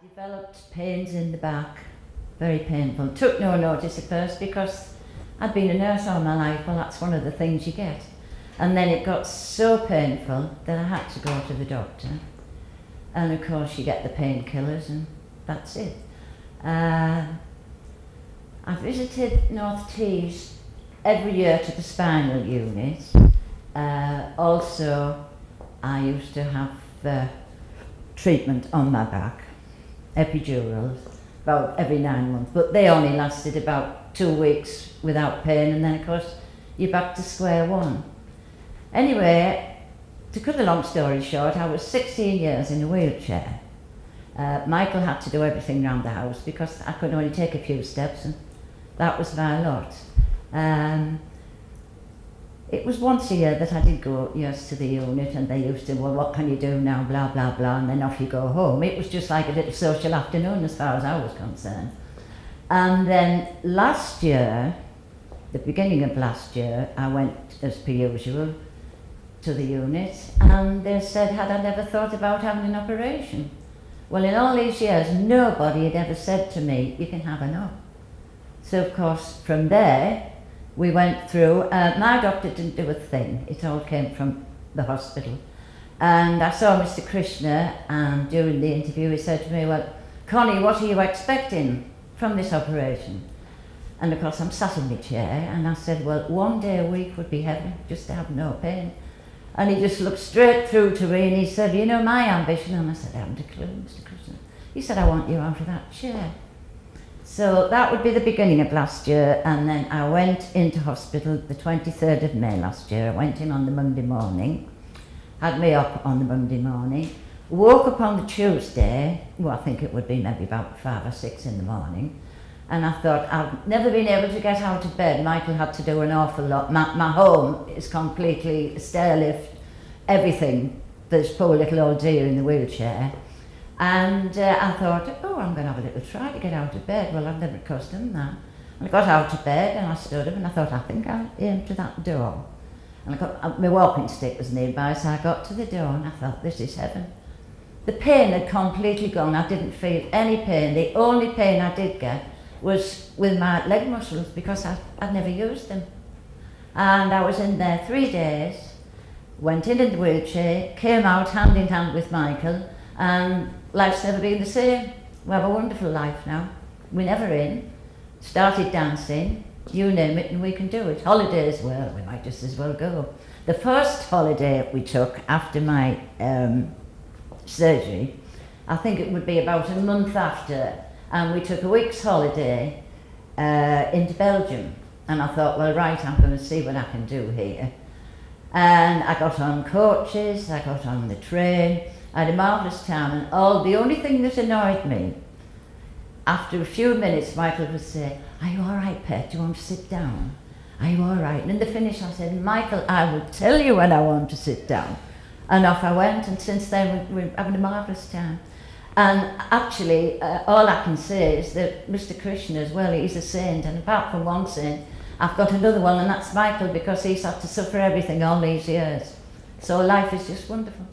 Developed pains in the back, very painful. Took no notice at first because I'd been a nurse all my life. Well, that's one of the things you get. And then it got so painful that I had to go to the doctor. And of course you get the painkillers and that's it. I visited North Tees every year to the spinal unit. Also, I used to have treatment on my back, epidurals, about every 9 months, but they only lasted about 2 weeks without pain, and then of course you're back to square one. Anyway, to cut a long story short, I was 16 years in a wheelchair. Michael had to do everything around the house because I could only take a few steps, and that was my lot. It was once a year that I did go to the unit, and they used to, well, what can you do now, blah, blah, blah, and then off you go home. It was just like a little social afternoon as far as I was concerned. And then last year, the beginning of last year, I went, as per usual, to the unit, and they said, had I never thought about having an operation? Well, in all these years, nobody had ever said to me, you can have an op. So, of course, from there, we went through, my doctor didn't do a thing, it all came from the hospital. And I saw Mr. Krishna, and during the interview he said to me, well, Connie, what are you expecting from this operation? And of course I'm sat in my chair, and I said, well, 1 day a week would be heaven, just to have no pain. And he just looked straight through to me and he said, you know my ambition? And I said, I haven't a clue, Mr. Krishna. He said, I want you out of that chair. So that would be the beginning of last year, and then I went into hospital the 23rd of May last year. I went in on the Monday morning, had me up on the Monday morning, woke up on the Tuesday, well I think it would be maybe about 5 or 6 in the morning, and I thought, I've never been able to get out of bed. Michael had to do an awful lot. My home is completely stair lift, everything, this poor little old dear in the wheelchair. And I thought, oh, I'm going to have a little try to get out of bed. Well, I've never done that. And I got out of bed and I stood up and I thought, I think I'll aim to that door. And I got, my walking stick was nearby, so I got to the door and I thought, this is heaven. The pain had completely gone. I didn't feel any pain. The only pain I did get was with my leg muscles because I'd never used them. And I was in there 3 days, went in the wheelchair, came out hand in hand with Michael, and life's never been the same. We have a wonderful life now. We're never in. Started dancing, you name it, and we can do it. Holidays, well, we might just as well go. The first holiday we took after my surgery, I think it would be about a month after, and we took a week's holiday into Belgium. And I thought, well, right, I'm going to see what I can do here. And I got on coaches, I got on the train, I had a marvellous time, and the only thing that annoyed me, after a few minutes, Michael would say, are you all right, Pet? Do you want to sit down? Are you all right? And in the finish I said, Michael, I will tell you when I want to sit down. And off I went, and since then we're having a marvellous time. And actually, all I can say is that Mr. Krishna as well, he's a saint, and apart from one saint, I've got another one, and that's Michael, because he's had to suffer everything all these years. So life is just wonderful.